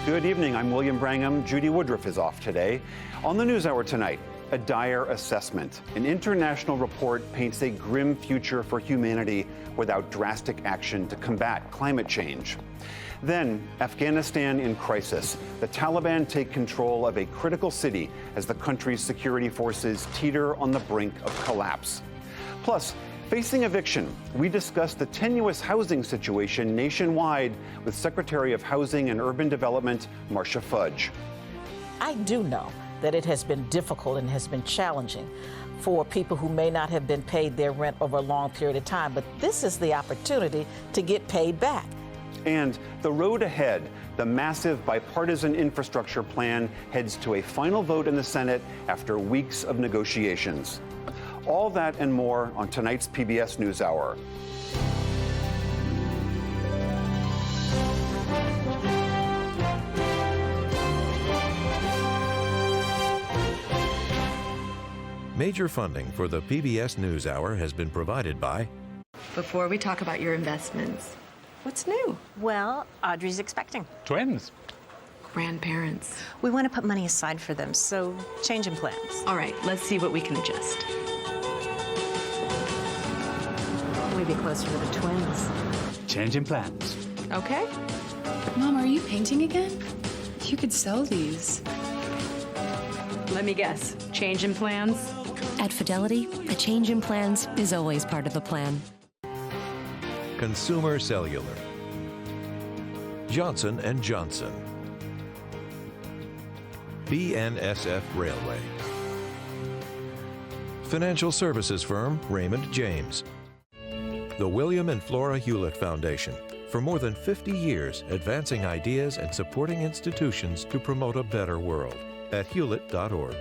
Good evening. I'm William Brangham. Judy Woodruff is off today. On the NewsHour tonight, a dire assessment. An international report paints a grim future for humanity without drastic action to combat climate change. Then, Afghanistan in crisis. The Taliban take control of a critical city as the country's security forces teeter on the brink of collapse. Plus, facing eviction, we discuss the tenuous housing situation nationwide with Secretary of Housing and Urban Development, Marcia Fudge. I do know that it has been difficult and has been challenging for people who may not have been paid their rent over a long period of time, but this is the opportunity to get paid back. And the road ahead, the massive bipartisan infrastructure plan heads to a final vote in the Senate after weeks of negotiations. All that and more on tonight's PBS NewsHour. Major funding for the PBS NewsHour has been provided by... Before we talk about your investments, what's new? Well, Audrey's expecting. Twins. Grandparents. We want to put money aside for them, so change in plans. All right, let's see what we can adjust. We'd be closer to the twins. Change in plans. Okay. Mom, are you painting again? You could sell these. Let me guess. Change in plans? At Fidelity, a change in plans is always part of the plan. Consumer Cellular, Johnson & Johnson, BNSF Railway, financial services firm Raymond James, the William and Flora Hewlett Foundation, for more than 50 years advancing ideas and supporting institutions to promote a better world at hewlett.org.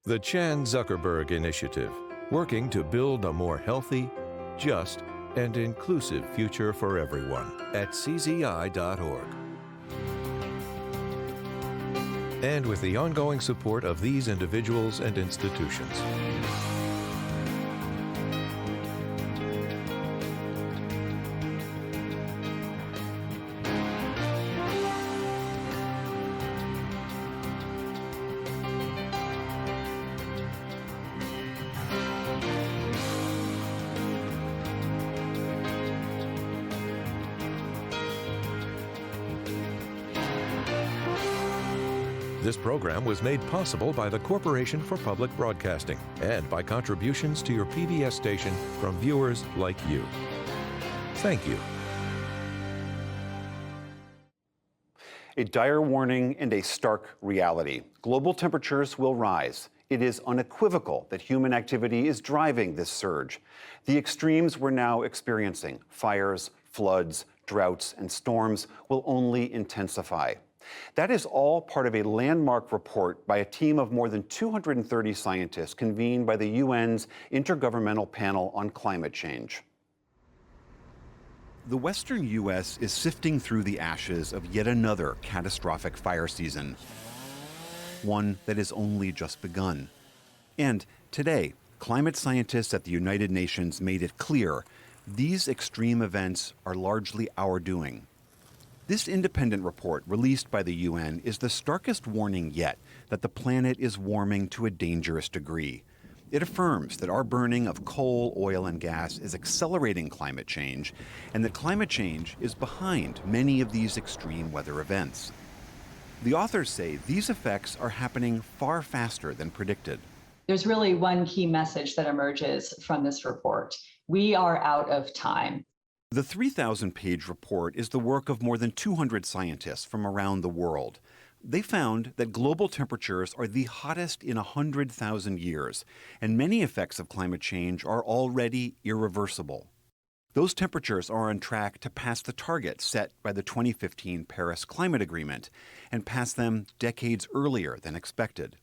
The Chan Zuckerberg Initiative, working to build a more healthy, just, and inclusive future for everyone at czi.org. And with the ongoing support of these individuals and institutions. This program was made possible by the Corporation for Public Broadcasting and by contributions to your PBS station from viewers like you. Thank you. A dire warning and a stark reality. Global temperatures will rise. It is unequivocal that human activity is driving this surge. The extremes we're now experiencing, fires, floods, droughts, and storms, will only intensify. That is all part of a landmark report by a team of more than 230 scientists convened by the UN's Intergovernmental Panel on Climate Change. The western U.S. is sifting through the ashes of yet another catastrophic fire season, one that has only just begun. And today, climate scientists at the United Nations made it clear these extreme events are largely our doing. This independent report released by the UN is the starkest warning yet that the planet is warming to a dangerous degree. It affirms that our burning of coal, oil, and gas is accelerating climate change, and that climate change is behind many of these extreme weather events. The authors say these effects are happening far faster than predicted. There's really one key message that emerges from this report. We are out of time. The 3,000-page report is the work of more than 200 scientists from around the world. They found that global temperatures are the hottest in 100,000 years, and many effects of climate change are already irreversible. Those temperatures are on track to pass the target set by the 2015 Paris Climate Agreement, and pass them decades earlier than expected.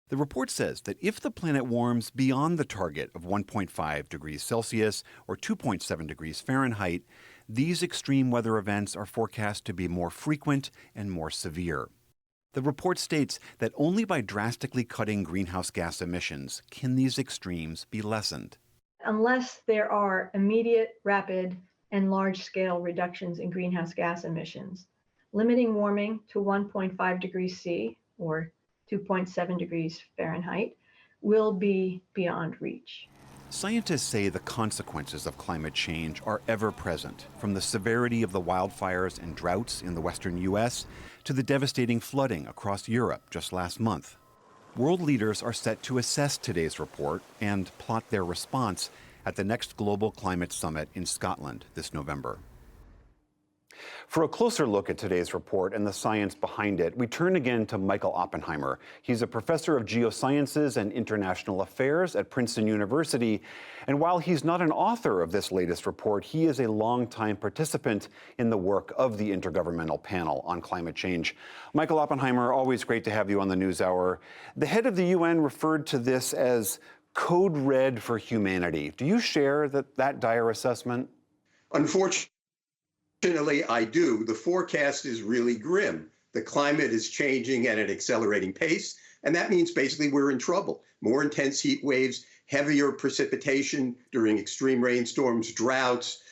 The report says that if the planet warms beyond the target of 1.5 degrees Celsius or 2.7 degrees Fahrenheit, these extreme weather events are forecast to be more frequent and more severe. The report states that only by drastically cutting greenhouse gas emissions can these extremes be lessened. Unless there are immediate, rapid, and large-scale reductions in greenhouse gas emissions, limiting warming to 1.5 degrees C or 2.7 degrees Fahrenheit will be beyond reach. Scientists say the consequences of climate change are ever present, from the severity of the wildfires and droughts in the western U.S. to the devastating flooding across Europe just last month. World leaders are set to assess today's report and plot their response at the next Global Climate Summit in Scotland this November. For a closer look at today's report and the science behind it, we turn again to Michael Oppenheimer. He's a professor of geosciences and international affairs at Princeton University. And while he's not an author of this latest report, he is a longtime participant in the work of the Intergovernmental Panel on Climate Change. Michael Oppenheimer, always great to have you on the NewsHour. The head of the UN referred to this as code red for humanity. Do you share that dire assessment? Unfortunately, I do. The forecast is really grim. The climate is changing at an accelerating pace, and that means basically we're in trouble. More intense heat waves, heavier precipitation during extreme rainstorms, droughts,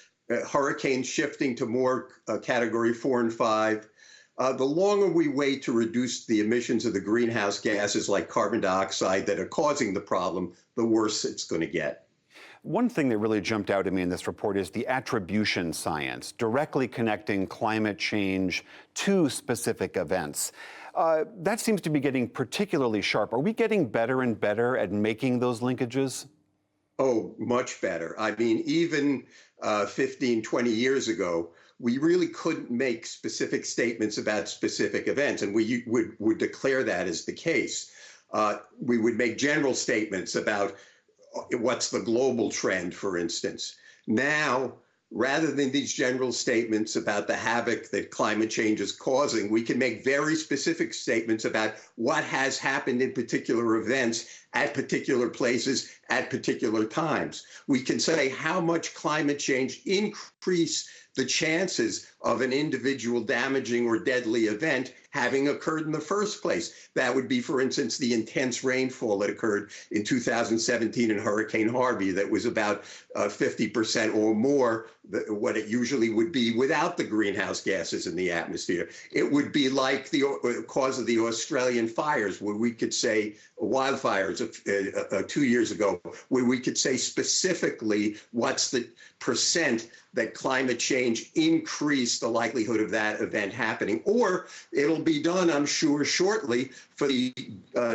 hurricanes shifting to more category 4 and 5. The longer we wait to reduce the emissions of the greenhouse gases like carbon dioxide that are causing the problem, the worse it's going to get. One thing that really jumped out at me in this report is the attribution science, directly connecting climate change to specific events. That seems to be getting particularly sharp. Are we getting better and better at making those linkages? Oh, much better. I mean, even 15, 20 years ago, we really couldn't make specific statements about specific events, and we would declare that as the case. We would make general statements about what's the global trend, for instance. Now, rather than these general statements about the havoc that climate change is causing, we can make very specific statements about what has happened in particular events at particular places at particular times. We can say how much climate change increased the chances of an individual damaging or deadly event having occurred in the first place. That would be, for instance, the intense rainfall that occurred in 2017 in Hurricane Harvey that was about 50% or more what it usually would be without the greenhouse gases in the atmosphere. It would be like the cause of the Australian fires, where we could say wildfires 2 years ago, where we could say specifically what's the percent that climate change increased the likelihood of that event happening. Or it'll be done, I'm sure, shortly for the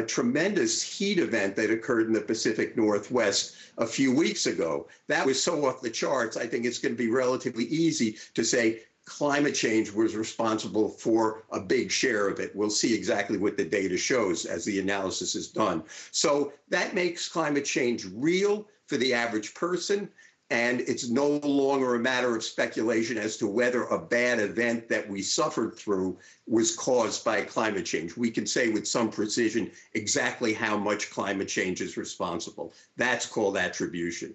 tremendous heat event that occurred in the Pacific Northwest a few weeks ago. That was so off the charts, I think it's going to be relatively easy to say climate change was responsible for a big share of it. We'll see exactly what the data shows as the analysis is done. So that makes climate change real for the average person. And it's no longer a matter of speculation as to whether a bad event that we suffered through was caused by climate change. We can say with some precision exactly how much climate change is responsible. That's called attribution.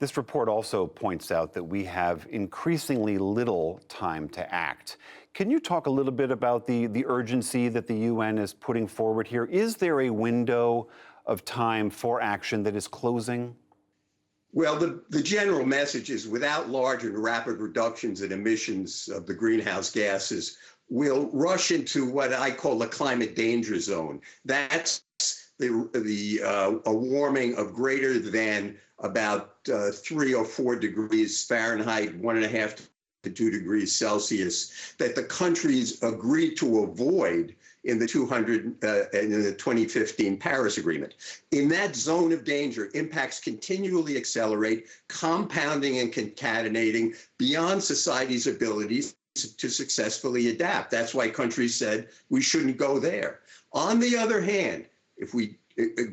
This report also points out that we have increasingly little time to act. Can you talk a little bit about the urgency that the UN is putting forward here? Is there a window of time for action that is closing? Well, the general message is without large and rapid reductions in emissions of the greenhouse gases, we'll rush into what I call a climate danger zone. That's a warming of greater than about 3 or 4 degrees Fahrenheit, 1.5 to 2 degrees Celsius, that the countries agreed to avoid in the 2015 Paris Agreement. In that zone of danger, impacts continually accelerate, compounding and concatenating beyond society's abilities to successfully adapt. That's why countries said we shouldn't go there. On the other hand, if we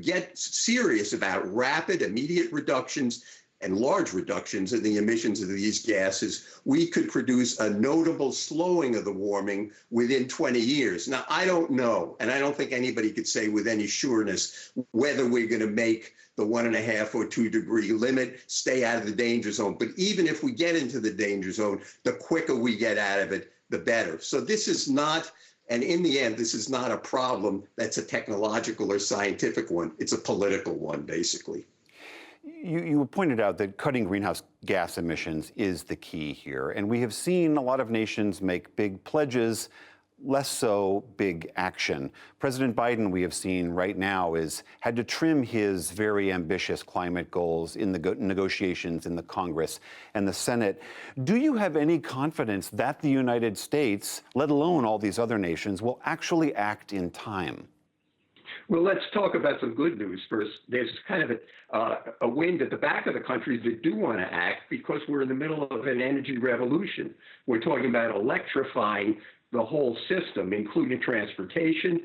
get serious about rapid, immediate reductions and large reductions in the emissions of these gases, we could produce a notable slowing of the warming within 20 years. Now, I don't know, and I don't think anybody could say with any sureness whether we're going to make the 1.5 or 2 degree limit, stay out of the danger zone. But even if we get into the danger zone, the quicker we get out of it, the better. So this is not, and in the end, this is not a problem that's a technological or scientific one. It's a political one, basically. You pointed out that cutting greenhouse gas emissions is the key here. And we have seen a lot of nations make big pledges, less so big action. President Biden, we have seen right now, is had to trim his very ambitious climate goals in the negotiations in the Congress and the Senate. Do you have any confidence that the United States, let alone all these other nations, will actually act in time? Well, let's talk about some good news first. There's kind of a wind at the back of the countries that do want to act because we're in the middle of an energy revolution. We're talking about electrifying the whole system, including transportation.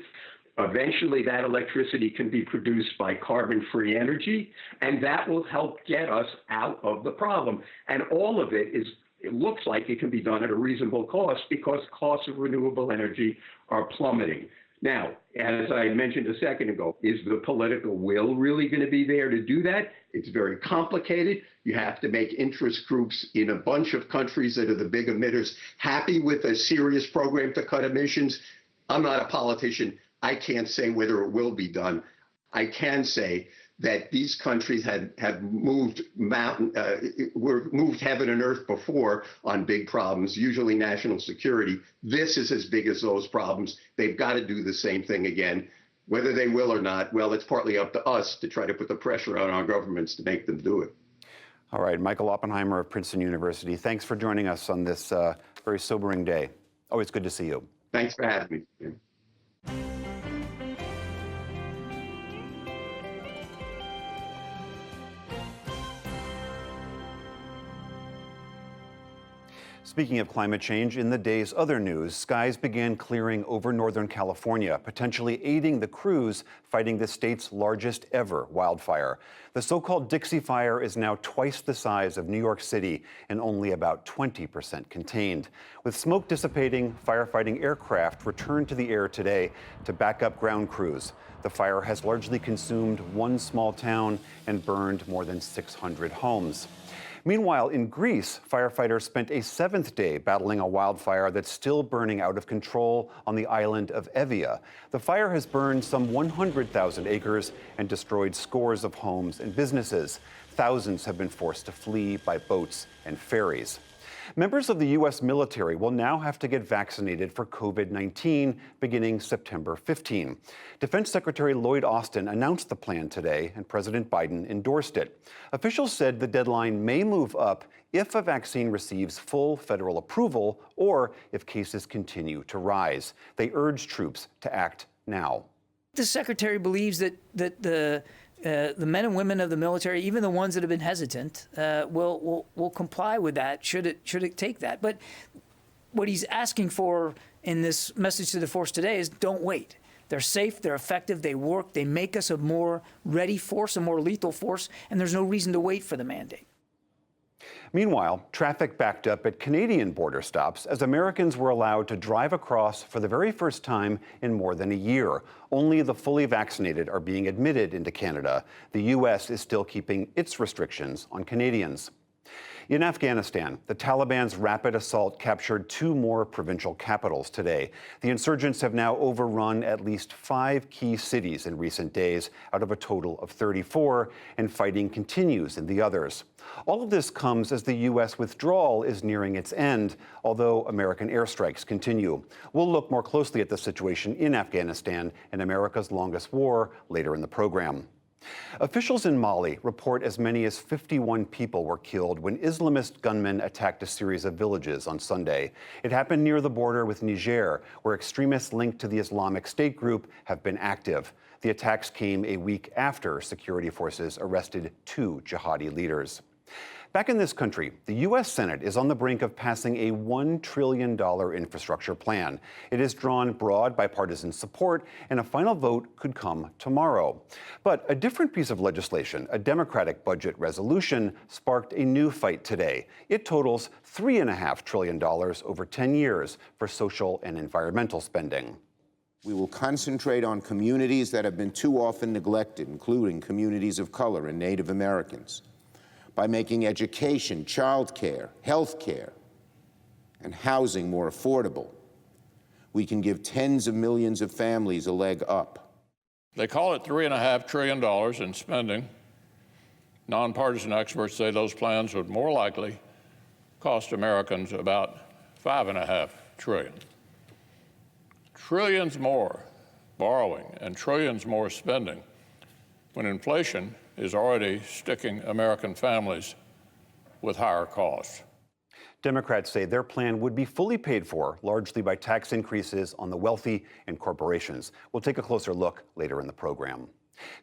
Eventually, that electricity can be produced by carbon-free energy, and that will help get us out of the problem. And all of it looks like it can be done at a reasonable cost because costs of renewable energy are plummeting. Now, as I mentioned a second ago, is the political will really going to be there to do that? It's very complicated. You have to make interest groups in a bunch of countries that are the big emitters happy with a serious program to cut emissions. I'm not a politician. I can't say whether it will be done. I can say that these countries have moved moved heaven and earth before on big problems, usually national security. This is as big as those problems. They've got to do the same thing again. Whether they will or not, well, it's partly up to us to try to put the pressure on our governments to make them do it. All right, Michael Oppenheimer of Princeton University, thanks for joining us on this very sobering day. Always good to see you. Thanks for having me. Speaking of climate change, in the day's other news, skies began clearing over Northern California, potentially aiding the crews fighting the state's largest ever wildfire. The so-called Dixie Fire is now twice the size of New York City and only about 20% contained. With smoke dissipating, firefighting aircraft returned to the air today to back up ground crews. The fire has largely consumed one small town and burned more than 600 homes. Meanwhile, in Greece, firefighters spent a seventh day battling a wildfire that's still burning out of control on the island of Evia. The fire has burned some 100,000 acres and destroyed scores of homes and businesses. Thousands have been forced to flee by boats and ferries. Members of the U.S. military will now have to get vaccinated for COVID-19 beginning September 15. Defense Secretary Lloyd Austin announced the plan today, and President Biden endorsed it. Officials said the deadline may move up if a vaccine receives full federal approval or if cases continue to rise. They urged troops to act now. The secretary believes that the men and women of the military, even the ones that have been hesitant, will comply with that should it take that. But what he's asking for in this message to the force today is don't wait. They're safe, they're effective, they work, they make us a more ready force, a more lethal force, and there's no reason to wait for the mandate. Meanwhile, traffic backed up at Canadian border stops as Americans were allowed to drive across for the very first time in more than a year. Only the fully vaccinated are being admitted into Canada. The U.S. is still keeping its restrictions on Canadians. In Afghanistan, the Taliban's rapid assault captured 2 more provincial capitals today. The insurgents have now overrun at least 5 key cities in recent days, out of a total of 34, and fighting continues in the others. All of this comes as the U.S. withdrawal is nearing its end, although American airstrikes continue. We'll look more closely at the situation in Afghanistan and America's longest war later in the program. Officials in Mali report as many as 51 people were killed when Islamist gunmen attacked a series of villages on Sunday. It happened near the border with Niger, where extremists linked to the Islamic State group have been active. The attacks came a week after security forces arrested 2 jihadi leaders. Back in this country, the U.S. Senate is on the brink of passing a $1 trillion infrastructure plan. It has drawn broad bipartisan support, and a final vote could come tomorrow. But a different piece of legislation, a Democratic budget resolution, sparked a new fight today. It totals $3.5 trillion over 10 years for social and environmental spending. We will concentrate on communities that have been too often neglected, including communities of color and Native Americans, by making education, childcare, health care, and housing more affordable. We can give tens of millions of families a leg up. They call it $3.5 trillion in spending, Nonpartisan experts say those plans would more likely cost Americans about $5.5 trillion. Trillions more borrowing and trillions more spending when inflation is already sticking American families with higher costs. Democrats say their plan would be fully paid for, largely by tax increases on the wealthy and corporations. We'll take a closer look later in the program.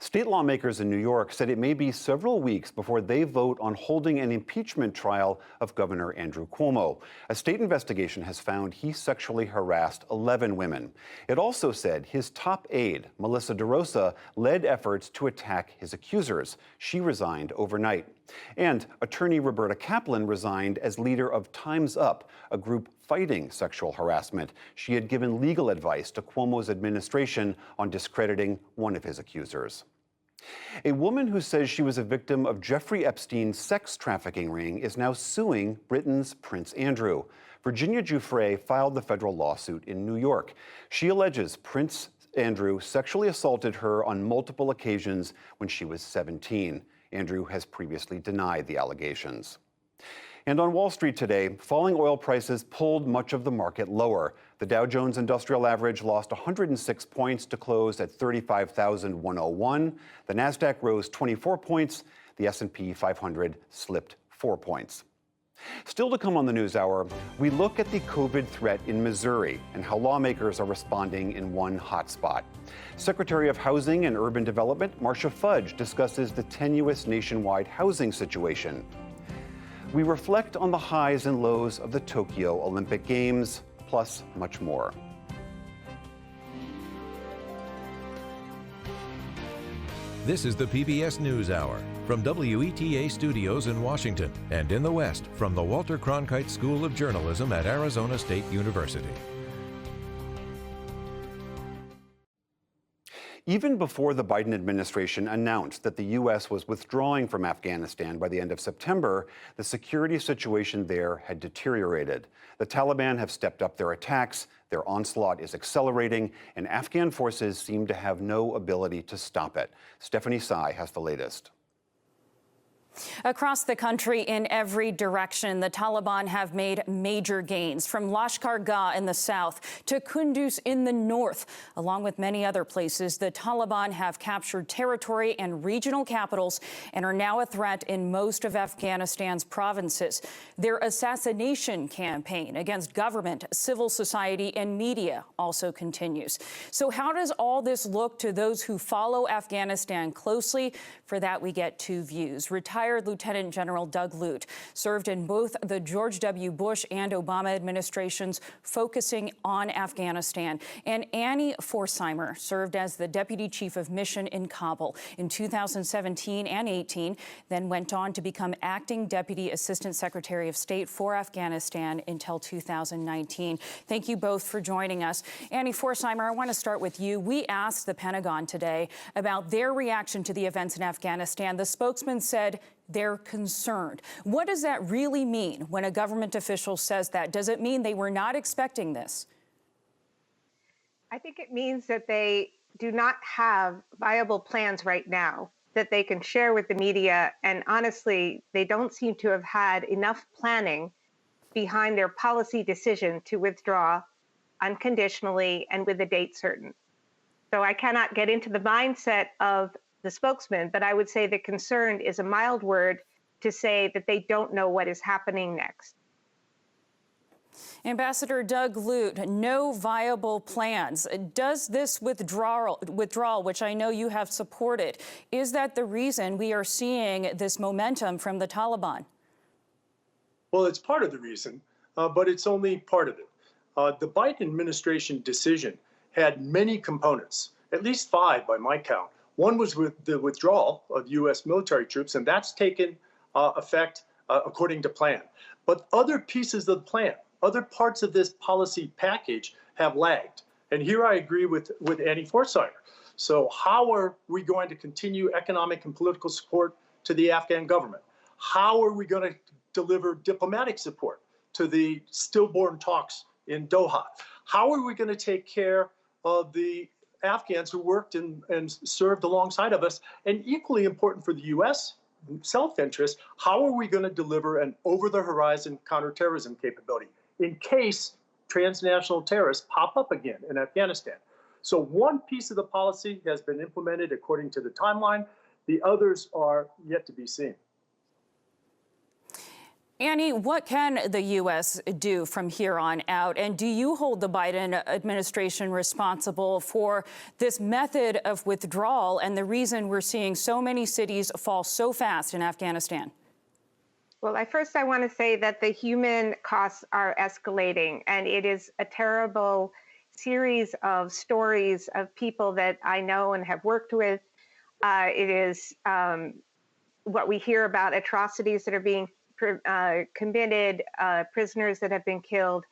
State lawmakers in New York said it may be several weeks before they vote on holding an impeachment trial of Governor Andrew Cuomo. A state investigation has found he sexually harassed 11 women. It also said his top aide, Melissa DeRosa, led efforts to attack his accusers. She resigned overnight. And attorney Roberta Kaplan resigned as leader of Time's Up, a group fighting sexual harassment. She had given legal advice to Cuomo's administration on discrediting one of his accusers. A woman who says she was a victim of Jeffrey Epstein's sex trafficking ring is now suing Britain's Prince Andrew. Virginia Giuffre filed the federal lawsuit in New York. She alleges Prince Andrew sexually assaulted her on multiple occasions when she was 17. Andrew has previously denied the allegations. And on Wall Street today, falling oil prices pulled much of the market lower. The Dow Jones Industrial Average lost 106 points to close at 35,101. The Nasdaq rose 24 points. The S&P 500 slipped 4 points. Still to come on the NewsHour, we look at the COVID threat in Missouri and how lawmakers are responding in one hotspot. Secretary of Housing and Urban Development Marcia Fudge discusses the tenuous nationwide housing situation. We reflect on the highs and lows of the Tokyo Olympic Games, plus much more. This is the PBS NewsHour from WETA Studios in Washington and in the West from the Walter Cronkite School of Journalism at Arizona State University. Even before the Biden administration announced that the U.S. was withdrawing from Afghanistan by the end of September, the security situation there had deteriorated. The Taliban have stepped up their attacks, their onslaught is accelerating, and Afghan forces seem to have no ability to stop it. Stephanie Tsai has the latest. Across the country, in every direction, the Taliban have made major gains, from Lashkar-Gah in the south to Kunduz in the north. Along with many other places, the Taliban have captured territory and regional capitals and are now a threat in most of Afghanistan's provinces. Their assassination campaign against government, civil society, and media also continues. So how does all this look to those who follow Afghanistan closely? For that, we get two views. Retired Lieutenant General Doug Lute served in both the George W. Bush and Obama administrations, focusing on Afghanistan. And Annie Forsheimer served as the Deputy Chief of Mission in Kabul in 2017 and 18, then went on to become Acting Deputy Assistant Secretary of State for Afghanistan until 2019. Thank you both for joining us. Annie Forsheimer, I want to start with you. We asked the Pentagon today about their reaction to the events in Afghanistan. The spokesman said they're concerned. What does that really mean when a government official says that? Does it mean they were not expecting this? I think it means that they do not have viable plans right now that they can share with the media. And honestly, they don't seem to have had enough planning behind their policy decision to withdraw unconditionally and with a date certain. So I cannot get into the mindset of the spokesman, but I would say the concerned is a mild word to say that they don't know what is happening next. Ambassador Doug Lute, no viable plans. Does this withdrawal, which I know you have supported, is that the reason we are seeing this momentum from the Taliban? Well, it's part of the reason, but it's only part of it. The Biden administration decision had many components, at least 5 by my count. One was with the withdrawal of U.S. military troops, and that's taken effect according to plan. But other pieces of the plan, other parts of this policy package have lagged. And here I agree with Annie Forsheimer. So how are we going to continue economic and political support to the Afghan government? How are we going to deliver diplomatic support to the stillborn talks in Doha? How are we going to take care of the Afghans who worked and served alongside of us? And equally important for the U.S., self-interest, how are we going to deliver an over-the-horizon counterterrorism capability in case transnational terrorists pop up again in Afghanistan? So one piece of the policy has been implemented according to the timeline. The others are yet to be seen. Annie, what can the U.S. do from here on out? And do you hold the Biden administration responsible for this method of withdrawal and the reason we're seeing so many cities fall so fast in Afghanistan? Well, I want to say that the human costs are escalating, and it is a terrible series of stories of people that I know and have worked with. It is what we hear about atrocities that are being committed, prisoners that have been killed.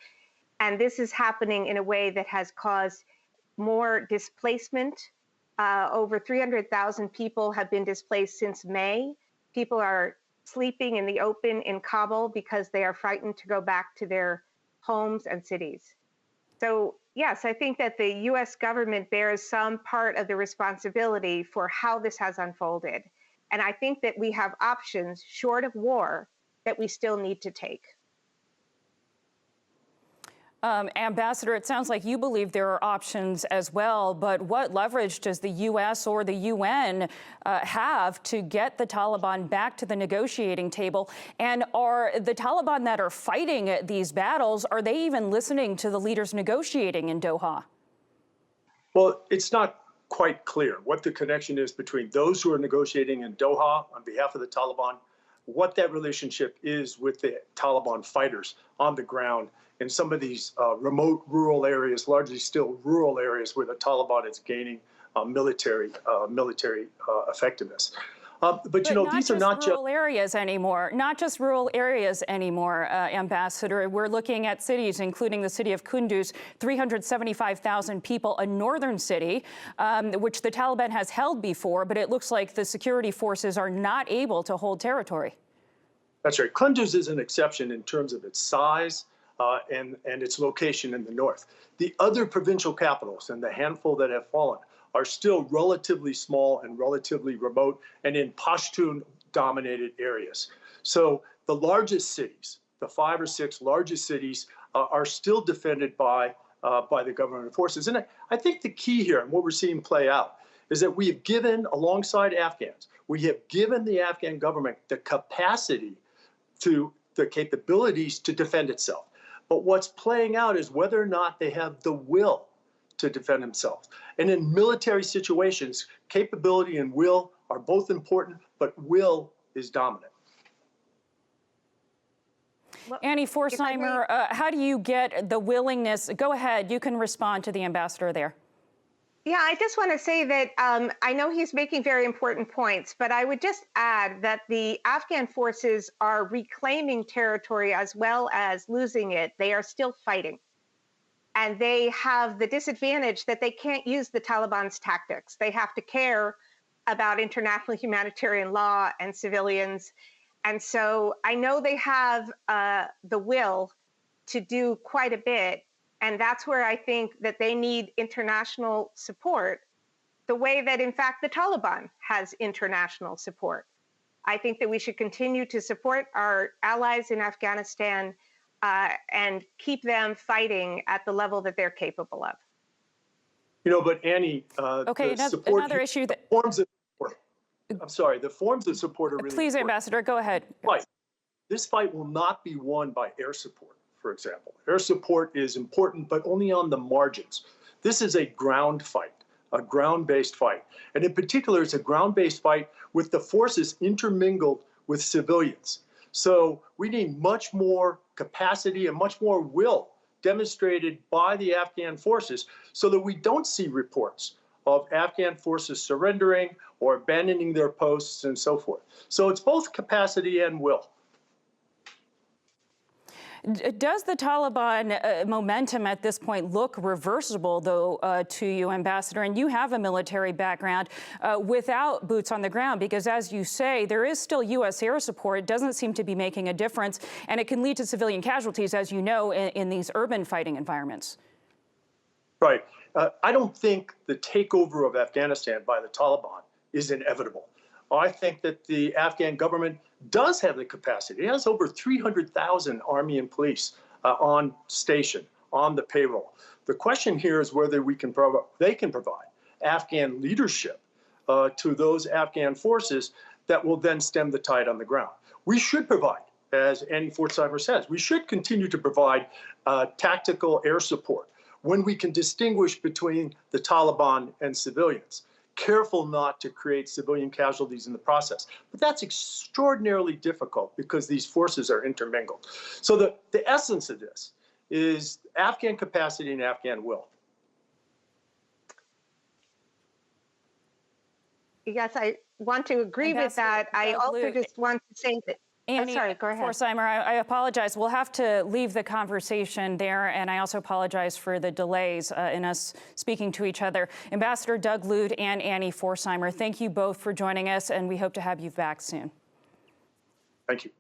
And this is happening in a way that has caused more displacement. Over 300,000 people have been displaced since May. People are sleeping in the open in Kabul because they are frightened to go back to their homes and cities. So yes, I think that the US government bears some part of the responsibility for how this has unfolded. And I think that we have options short of war that we still need to take. Ambassador, it sounds like you believe there are options as well, but what leverage does the U.S. or the UN have to get the Taliban back to the negotiating table? And are the Taliban that are fighting these battles, are they even listening to the leaders negotiating in Doha? Well, it's not quite clear what the connection is between those who are negotiating in Doha on behalf of the Taliban, what that relationship is with the Taliban fighters on the ground in some of these remote rural areas, largely still rural areas where the Taliban is gaining military effectiveness. But you know, these are not just rural areas anymore, Ambassador. We're looking at cities, including the city of Kunduz, 375,000 people, a northern city, which the Taliban has held before, but it looks like the security forces are not able to hold territory. That's right. Kunduz is an exception in terms of its size and its location in the north. The other provincial capitals, and the handful that have fallen, are still relatively small and relatively remote and in Pashtun-dominated areas. So the largest cities, the 5 or 6 largest cities, are still defended by the government forces. And I think the key here, and what we're seeing play out, is that we have given, alongside Afghans, we have given the Afghan government the capacity the capabilities to defend itself. But what's playing out is whether or not they have the will to defend themselves. And in military situations, capability and will are both important, but will is dominant. Annie Forsheimer, how do you get the willingness? Go ahead, you can respond to the ambassador there. Yeah, I just want to say that I know he's making very important points, but I would just add that the Afghan forces are reclaiming territory as well as losing it. They are still fighting. And they have the disadvantage that they can't use the Taliban's tactics. They have to care about international humanitarian law and civilians. And so I know they have the will to do quite a bit. And that's where I think that they need international support, the way that, in fact, the Taliban has international support. I think that we should continue to support our allies in Afghanistan and keep them fighting at the level that they're capable of. You know, but Annie, okay, another issue that forms of support. I'm sorry, the forms of support are really Please, important. Ambassador, go ahead. This fight will not be won by air support, for example. Air support is important, but only on the margins. This is a ground fight, a ground-based fight. And in particular, it's a ground-based fight with the forces intermingled with civilians. So we need much more capacity and much more will demonstrated by the Afghan forces so that we don't see reports of Afghan forces surrendering or abandoning their posts and so forth. So it's both capacity and will. Does the Taliban momentum at this point look reversible, though, to you, Ambassador? And you have a military background without boots on the ground, because, as you say, there is still U.S. air support. It doesn't seem to be making a difference, and it can lead to civilian casualties, as you know, in these urban fighting environments. Right. I don't think the takeover of Afghanistan by the Taliban is inevitable. I think that the Afghan government does have the capacity. It has over 300,000 Army and police on station, on the payroll. The question here is whether they can provide Afghan leadership to those Afghan forces that will then stem the tide on the ground. We should provide, as Annie Pforzheimer says, we should continue to provide tactical air support when we can distinguish between the Taliban and civilians. Careful not to create civilian casualties in the process. But that's extraordinarily difficult because these forces are intermingled. So the essence of this is Afghan capacity and Afghan will. Yes, I want to agree with that. I also just want to say that Annie, sorry, go ahead. Pforzheimer, I apologize. We'll have to leave the conversation there, and I also apologize for the delays in us speaking to each other. Ambassador Doug Lute and Annie Pforzheimer, thank you both for joining us, and we hope to have you back soon. Thank you.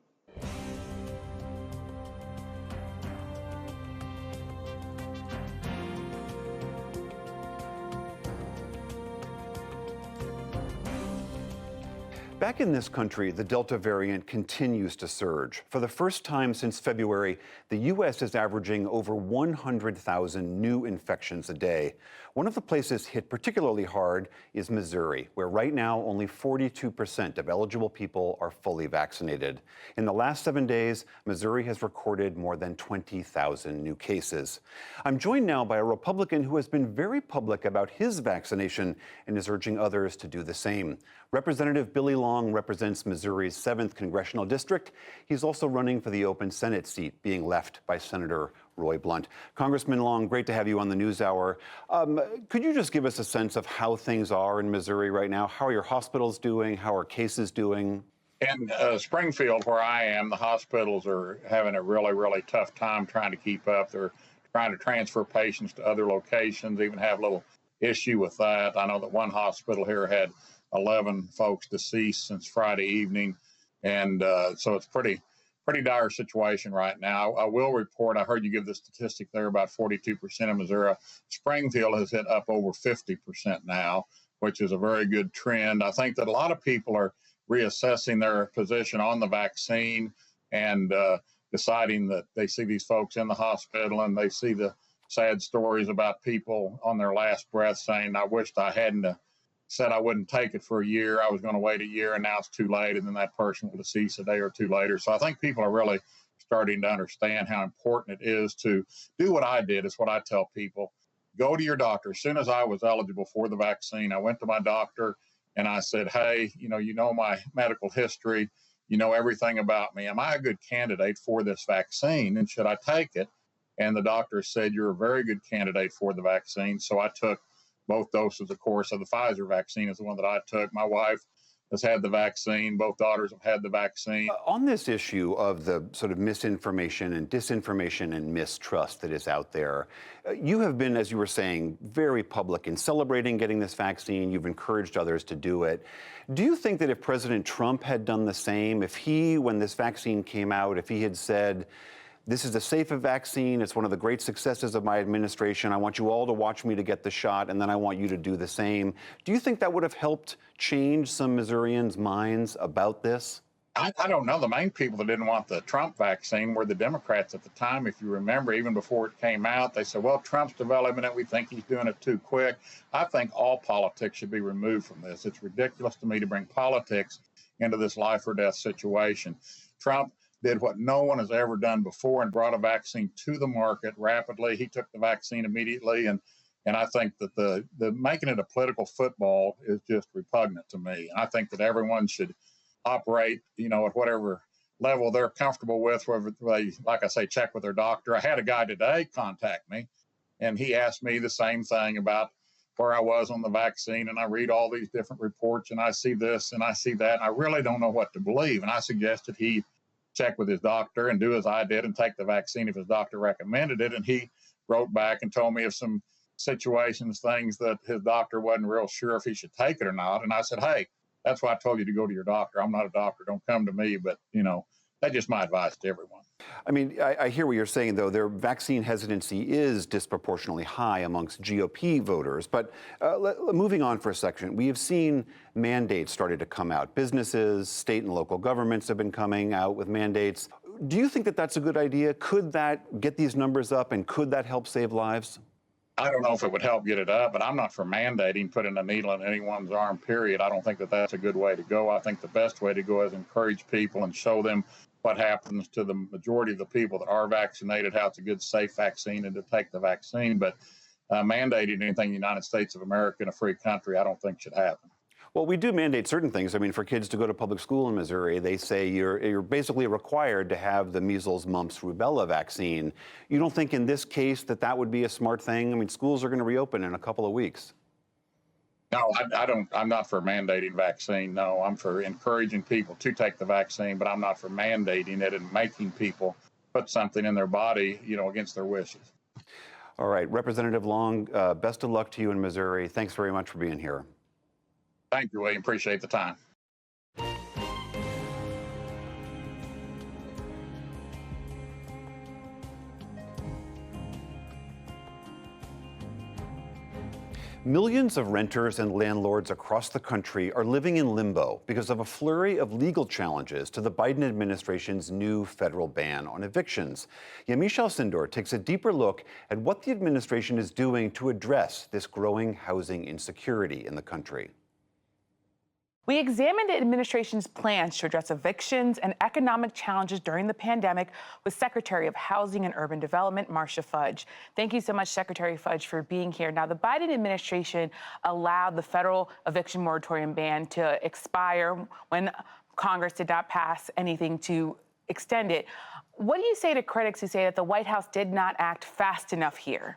Back in this country, the Delta variant continues to surge. For the first time since February, the U.S. is averaging over 100,000 new infections a day. One of the places hit particularly hard is Missouri, where right now only 42% of eligible people are fully vaccinated. In the last 7 days, Missouri has recorded more than 20,000 new cases. I'm joined now by a Republican who has been very public about his vaccination and is urging others to do the same. Representative Billy Long represents Missouri's 7th Congressional District. He's also running for the open Senate seat, being left by Senator Roy Blunt. Congressman Long, great to have you on the NewsHour. Could you just give us a sense of how things are in Missouri right now? How are your hospitals doing? How are cases doing? In Springfield, where I am, the hospitals are having a really, really tough time trying to keep up. They're trying to transfer patients to other locations, even have a little issue with that. I know that one hospital here had 11 folks deceased since Friday evening. And so it's pretty dire situation right now. I will report, I heard you give the statistic there about 42% of Missouri. Springfield has hit up over 50% now, which is a very good trend. I think that a lot of people are reassessing their position on the vaccine and deciding that they see these folks in the hospital and they see the sad stories about people on their last breath saying, I wished I hadn't said I wouldn't take it for a year. I was going to wait a year, and now it's too late. And then that person will decease a day or two later. So I think people are really starting to understand how important it is to do what I did. Is what I tell people. Go to your doctor. As soon as I was eligible for the vaccine, I went to my doctor and I said, hey, you know my medical history. You know everything about me. Am I a good candidate for this vaccine? And should I take it? And the doctor said, you're a very good candidate for the vaccine. So I took both doses, of course, of the Pfizer vaccine is the one that I took. My wife has had the vaccine. Both daughters have had the vaccine. On this issue of the sort of misinformation and disinformation and mistrust that is out there, you have been, as you were saying, very public in celebrating getting this vaccine. You've encouraged others to do it. Do you think that if President Trump had done the same, if he, when this vaccine came out, if he had said, this is a safer vaccine. It's one of the great successes of my administration. I want you all to watch me to get the shot, and then I want you to do the same. Do you think that would have helped change some Missourians' minds about this? I don't know. The main people that didn't want the Trump vaccine were the Democrats at the time. If you remember, even before it came out, they said, well, Trump's developing it. We think he's doing it too quick. I think all politics should be removed from this. It's ridiculous to me to bring politics into this life or death situation. Trump did what no one has ever done before and brought a vaccine to the market rapidly. He took the vaccine immediately. And I think that the making it a political football is just repugnant to me. I think that everyone should operate, at whatever level they're comfortable with, whether they, like I say, check with their doctor. I had a guy today contact me, and he asked me the same thing about where I was on the vaccine. And I read all these different reports, and I see this and I see that. And I really don't know what to believe. And I suggested he check with his doctor and do as I did and take the vaccine if his doctor recommended it. And he wrote back and told me of some situations, things that his doctor wasn't real sure if he should take it or not. And I said, hey, that's why I told you to go to your doctor. I'm not a doctor. Don't come to me. But, That's just my advice to everyone. I mean, I hear what you're saying, though. Their vaccine hesitancy is disproportionately high amongst GOP voters. But moving on for a second, we have seen mandates started to come out. Businesses, state and local governments have been coming out with mandates. Do you think that that's a good idea? Could that get these numbers up, and could that help save lives? I don't know if it would help get it up, but I'm not for mandating putting a needle in anyone's arm, period. I don't think that that's a good way to go. I think the best way to go is encourage people and show them what happens to the majority of the people that are vaccinated, how it's a good, safe vaccine, and to take the vaccine. But mandating anything in the United States of America in a free country, I don't think should happen. Well, we do mandate certain things. I mean, for kids to go to public school in Missouri, they say you're basically required to have the measles, mumps, rubella vaccine. You don't think in this case that would be a smart thing? I mean, schools are going to reopen in a couple of weeks. No, I don't. I'm not for mandating vaccine. No, I'm for encouraging people to take the vaccine, but I'm not for mandating it and making people put something in their body, against their wishes. All right, Representative Long, best of luck to you in Missouri. Thanks very much for being here. Thank you, William. Appreciate the time. Millions of renters and landlords across the country are living in limbo because of a flurry of legal challenges to the Biden administration's new federal ban on evictions. Yamiche Alcindor takes a deeper look at what the administration is doing to address this growing housing insecurity in the country. We examined the administration's plans to address evictions and economic challenges during the pandemic with Secretary of Housing and Urban Development, Marcia Fudge. Thank you so much, Secretary Fudge, for being here. Now, the Biden administration allowed the federal eviction moratorium ban to expire when Congress did not pass anything to extend it. What do you say to critics who say that the White House did not act fast enough here?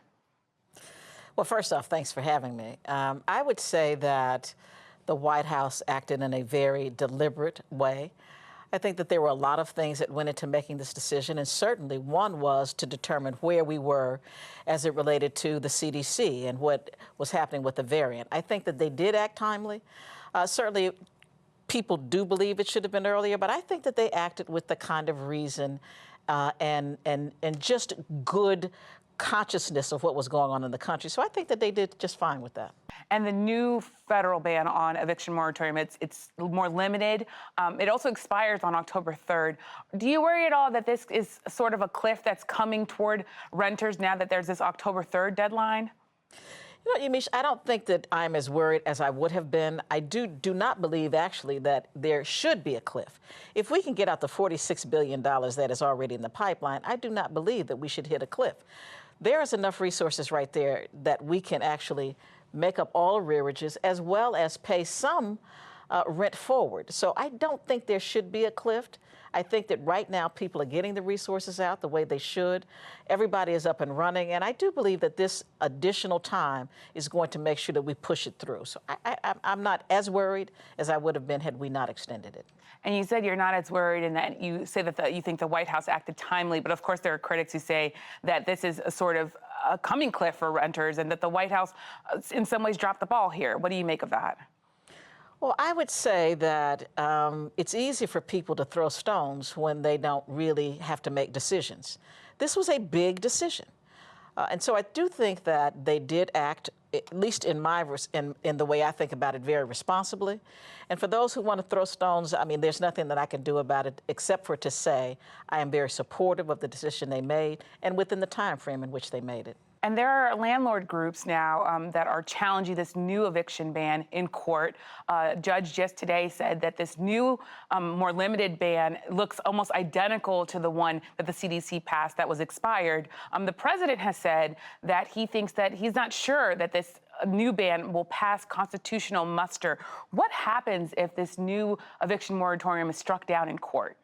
Well, first off, thanks for having me. I would say that the White House acted in a very deliberate way. I think that there were a lot of things that went into making this decision, and certainly one was to determine where we were as it related to the CDC and what was happening with the variant. I think that they did act timely. Certainly, people do believe it should have been earlier, but I think that they acted with the kind of reason and just good consciousness of what was going on in the country. So I think that they did just fine with that. And the new federal ban on eviction moratorium, it's more limited. It also expires on October 3rd. Do you worry at all that this is sort of a cliff that's coming toward renters now that there's this October 3rd deadline? You know, Yamiche, I don't think that I'm as worried as I would have been. I do not believe, actually, that there should be a cliff. If we can get out the $46 billion that is already in the pipeline, I do not believe that we should hit a cliff. There is enough resources right there that we can actually make up all arrearages as well as pay some rent forward. So I don't think there should be a cliff. I think that right now people are getting the resources out the way they should. Everybody is up and running. And I do believe that this additional time is going to make sure that we push it through. So I'm not as worried as I would have been had we not extended it. And you said you're not as worried and that you say that you think the White House acted timely. But of course, there are critics who say that this is a sort of a coming cliff for renters and that the White House in some ways dropped the ball here. What do you make of that? Well, I would say that it's easy for people to throw stones when they don't really have to make decisions. This was a big decision. And so I do think that they did act, at least in the way I think about it, very responsibly. And for those who want to throw stones, I mean, there's nothing that I can do about it except for to say I am very supportive of the decision they made and within the time frame in which they made it. And there are landlord groups now that are challenging this new eviction ban in court. Judge just today said that this new, more limited ban looks almost identical to the one that the CDC passed that was expired. The president has said that he thinks that he's not sure that this new ban will pass constitutional muster. What happens if this new eviction moratorium is struck down in court?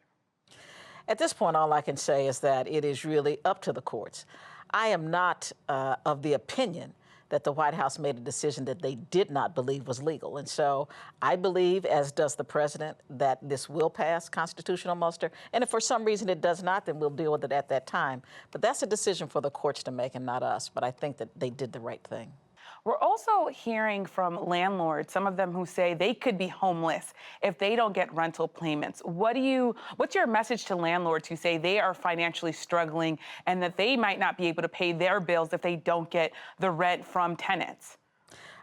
At this point, all I can say is that it is really up to the courts. I am not of the opinion that the White House made a decision that they did not believe was legal. And so I believe, as does the president, that this will pass constitutional muster. And if for some reason it does not, then we'll deal with it at that time. But that's a decision for the courts to make and not us. But I think that they did the right thing. We're also hearing from landlords, some of them who say they could be homeless if they don't get rental payments. What's your message to landlords who say they are financially struggling and that they might not be able to pay their bills if they don't get the rent from tenants?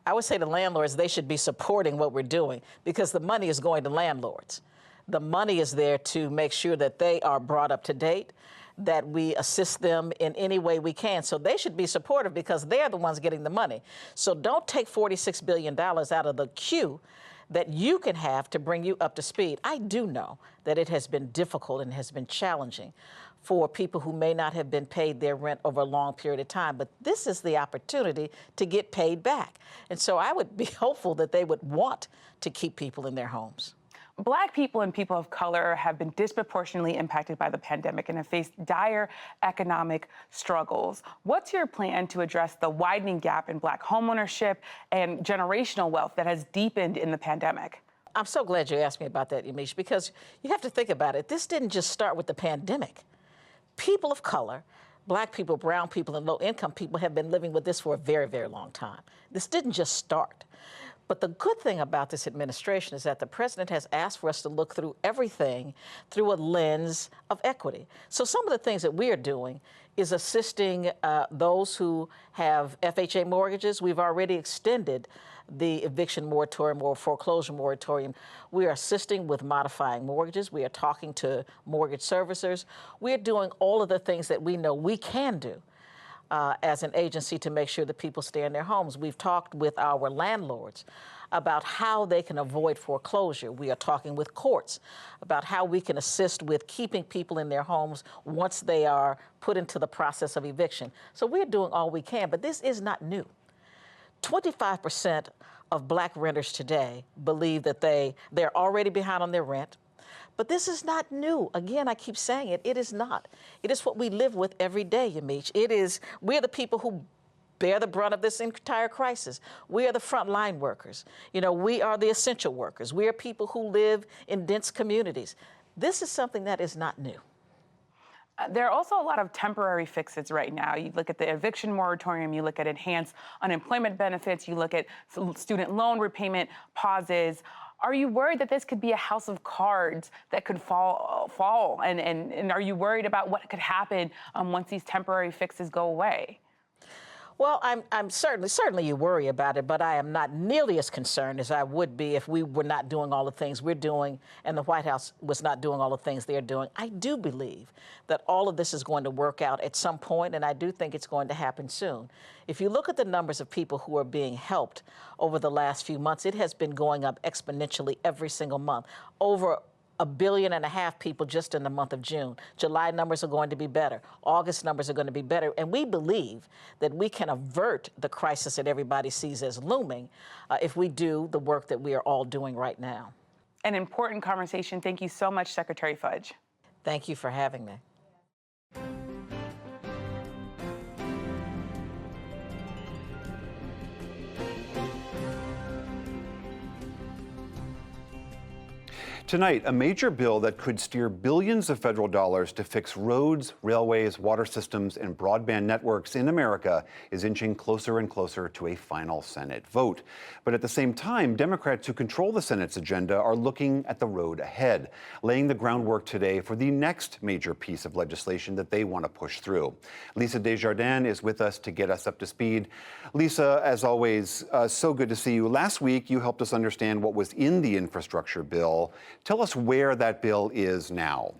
I would say to landlords, they should be supporting what we're doing because the money is going to landlords. The money is there to make sure that they are brought up to date, that we assist them in any way we can. So they should be supportive because they're the ones getting the money. So don't take $46 billion out of the queue that you can have to bring you up to speed. I do know that it has been difficult and has been challenging for people who may not have been paid their rent over a long period of time, but this is the opportunity to get paid back. And so I would be hopeful that they would want to keep people in their homes. Black people and people of color have been disproportionately impacted by the pandemic and have faced dire economic struggles. What's your plan to address the widening gap in Black homeownership and generational wealth that has deepened in the pandemic? I'm so glad you asked me about that, Yamiche, because you have to think about it. This didn't just start with the pandemic. People of color, Black people, brown people, and low-income people have been living with this for a very, very long time. This didn't just start. But the good thing about this administration is that the president has asked for us to look through everything through a lens of equity. So some of the things that we are doing is assisting those who have FHA mortgages. We've already extended the eviction moratorium or foreclosure moratorium. We are assisting with modifying mortgages. We are talking to mortgage servicers. We are doing all of the things that we know we can do as an agency to make sure that people stay in their homes. We've talked with our landlords about how they can avoid foreclosure. We are talking with courts about how we can assist with keeping people in their homes once they are put into the process of eviction. So we're doing all we can, but this is not new. 25% of Black renters today believe that they're already behind on their rent. But this is not new. Again, I keep saying it, it is not. It is what we live with every day, Yamiche. We're the people who bear the brunt of this entire crisis. We are the frontline workers. You know, we are the essential workers. We are people who live in dense communities. This is something that is not new. There are also a lot of temporary fixes right now. You look at the eviction moratorium, you look at enhanced unemployment benefits, you look at student loan repayment pauses. Are you worried that this could be a house of cards that could fall? And are you worried about what could happen once these temporary fixes go away? Well, I'm certainly you worry about it, but I am not nearly as concerned as I would be if we were not doing all the things we're doing and the White House was not doing all the things they're doing. I do believe that all of this is going to work out at some point, and I do think it's going to happen soon. If you look at the numbers of people who are being helped over the last few months, it has been going up exponentially every single month. Over 1.5 billion people just in the month of June. July numbers are going to be better. August numbers are going to be better. And we believe that we can avert the crisis that everybody sees as looming if we do the work that we are all doing right now. An important conversation. Thank you so much, Secretary Fudge. Thank you for having me. Tonight, a major bill that could steer billions of federal dollars to fix roads, railways, water systems, and broadband networks in America is inching closer and closer to a final Senate vote. But at the same time, Democrats who control the Senate's agenda are looking at the road ahead, laying the groundwork today for the next major piece of legislation that they want to push through. Lisa Desjardins is with us to get us up to speed. Lisa, as always, so good to see you. Last week, you helped us understand what was in the infrastructure bill. Tell us where that bill is now.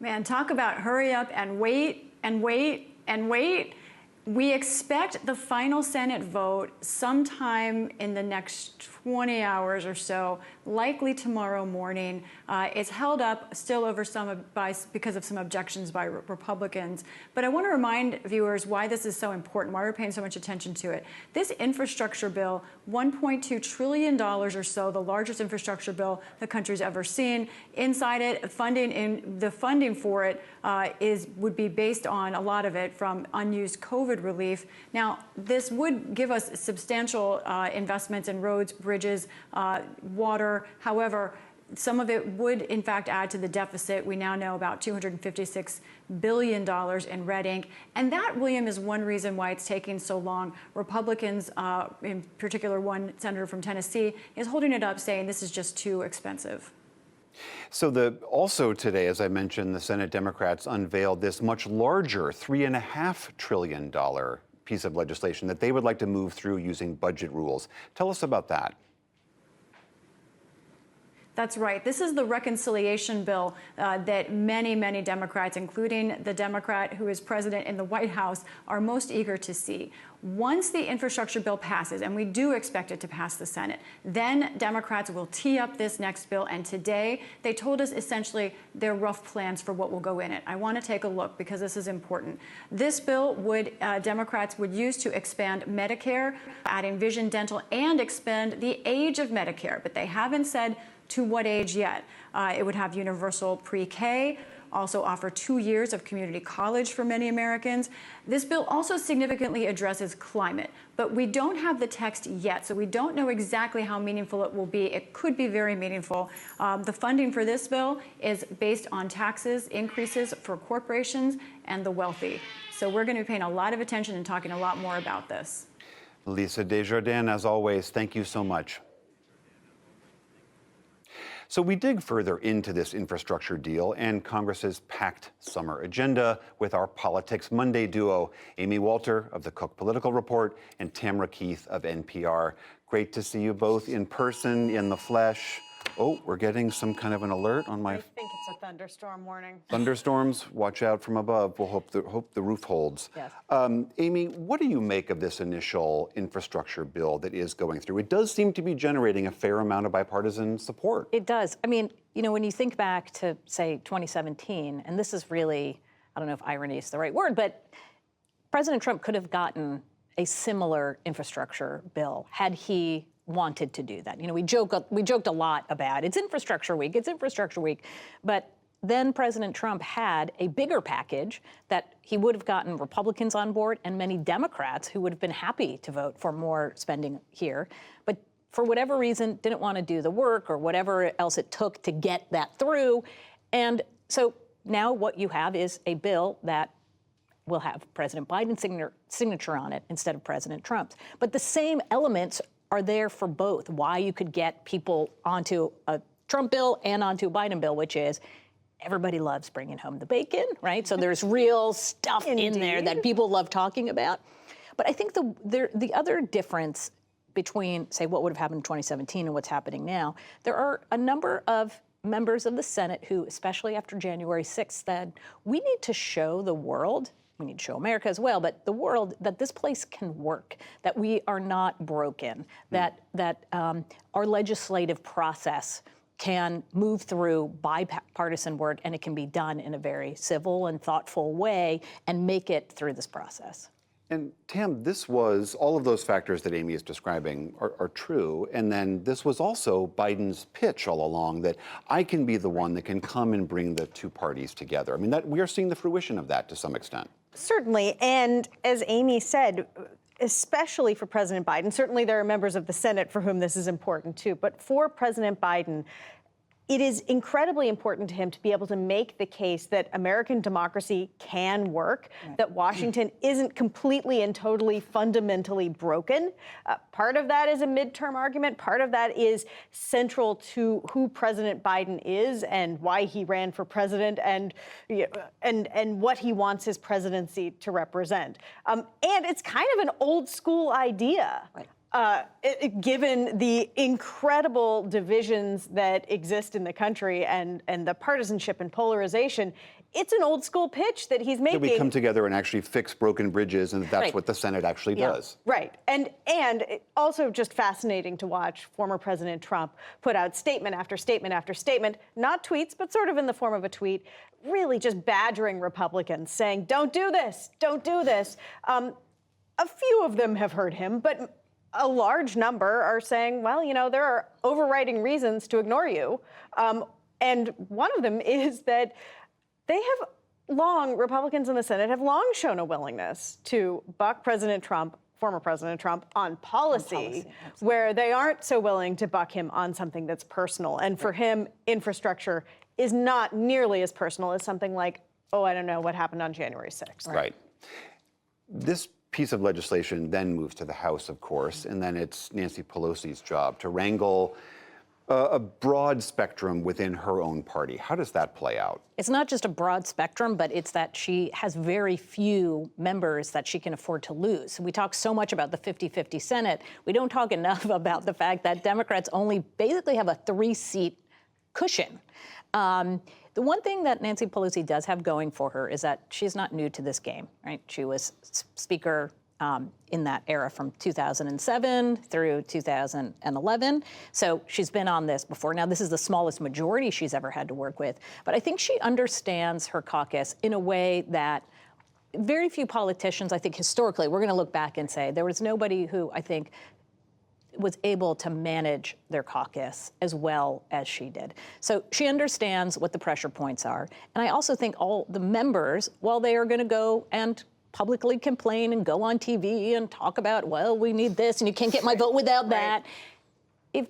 Man, talk about hurry up and wait and wait and wait. We expect the final Senate vote sometime in the next 20 hours or so, likely tomorrow morning. It's held up still over because of some objections by Republicans. But I want to remind viewers why this is so important, why we're paying so much attention to it. This infrastructure bill, $1.2 trillion or so, the largest infrastructure bill the country's ever seen. Inside it, the funding for it would be based on a lot of it from unused COVID relief. Now, this would give us substantial investments in roads, bridges, water. However, Some of it would, in fact, add to the deficit. We now know about $256 billion in red ink. And that, William, is one reason why it's taking so long. Republicans, in particular one senator from Tennessee, is holding it up, saying this is just too expensive. So also today, as I mentioned, the Senate Democrats unveiled this much larger $3.5 trillion piece of legislation that they would like to move through using budget rules. Tell us about that. That's right. This is the reconciliation bill that many, many Democrats, including the Democrat who is president in the White House, are most eager to see. Once the infrastructure bill passes, and we do expect it to pass the Senate, then Democrats will tee up this next bill. And today, they told us essentially their rough plans for what will go in it. I want to take a look because this is important. This bill Democrats would use to expand Medicare, adding vision, dental, and expand the age of Medicare. But they haven't said to what age yet. It would have universal pre-K, also offer 2 years of community college for many Americans. This bill also significantly addresses climate, but we don't have the text yet, so we don't know exactly how meaningful it will be. It could be very meaningful. The funding for this bill is based on taxes increases for corporations and the wealthy. So we're going to be paying a lot of attention and talking a lot more about this. Lisa Desjardins, as always, thank you so much. So we dig further into this infrastructure deal and Congress's packed summer agenda with our Politics Monday duo, Amy Walter of the Cook Political Report and Tamara Keith of NPR. Great to see you both in person, in the flesh. Oh, we're getting some kind of an alert on my... I think it's a thunderstorm warning. Thunderstorms, watch out from above. We'll hope the roof holds. Yes. Amy, what do you make of this initial infrastructure bill that is going through? It does seem to be generating a fair amount of bipartisan support. It does. I mean, you know, when you think back to, say, 2017, and this is really, I don't know if irony is the right word, but President Trump could have gotten a similar infrastructure bill had he wanted to do that. You know, we joked a lot about it's infrastructure week, but then President Trump had a bigger package that he would have gotten Republicans on board and many Democrats who would have been happy to vote for more spending here, but for whatever reason didn't want to do the work or whatever else it took to get that through. And so now what you have is a bill that will have President Biden's signature on it instead of President Trump's. But the same elements are there for both. Why you could get people onto a Trump bill and onto a Biden bill, which is everybody loves bringing home the bacon, right? So there's real stuff in there that people love talking about. But I think the other difference between, say, what would have happened in 2017 and what's happening now, there are a number of members of the Senate who, especially after January 6th, said, we need to show the world, we need to show America as well, but the world that this place can work, that we are not broken, that our legislative process can move through bipartisan work and it can be done in a very civil and thoughtful way and make it through this process. And Tam, this was, all of those factors that Amy is describing are true. And then this was also Biden's pitch all along that I can be the one that can come and bring the two parties together. I mean, that we are seeing the fruition of that to some extent. Certainly. And as Amy said, especially for President Biden, certainly there are members of the Senate for whom this is important too, but for President Biden, it is incredibly important to him to be able to make the case that American democracy can work, that Washington isn't completely and totally fundamentally broken. Part of that is a midterm argument. Part of that is central to who President Biden is and why he ran for president and what he wants his presidency to represent. And it's kind of an old school idea. Right. Given the incredible divisions that exist in the country and the partisanship and polarization, it's an old school pitch that he's making. That we come together and actually fix broken bridges, and that's right. what the Senate actually does. Right. And also just fascinating to watch former President Trump put out statement after statement after statement, not tweets, but sort of in the form of a tweet, really just badgering Republicans, saying, don't do this, don't do this. A few of them have heard him, but a large number are saying, well, you know, there are overriding reasons to ignore you. And one of them is that Republicans in the Senate have long shown a willingness to buck President Trump former President Trump, on policy where they aren't so willing to buck him on something that's personal. And for him, infrastructure is not nearly as personal as something like, oh, I don't know what happened on January 6th. Right. This piece of legislation then moves to the House, of course, and then it's Nancy Pelosi's job to wrangle a broad spectrum within her own party. How does that play out? It's not just a broad spectrum, but it's that she has very few members that she can afford to lose. We talk so much about the 50-50 Senate. We don't talk enough about the fact that Democrats only basically have a 3-seat cushion. The one thing that Nancy Pelosi does have going for her is that she's not new to this game, right? She was Speaker in that era from 2007 through 2011. So she's been on this before. Now, this is the smallest majority she's ever had to work with. But I think she understands her caucus in a way that very few politicians, I think historically, we're going to look back and say there was nobody who I think was able to manage their caucus as well as she did. So she understands what the pressure points are. And I also think all the members, while they are going to go and publicly complain and go on TV and talk about, well, we need this and you can't get my vote without that. If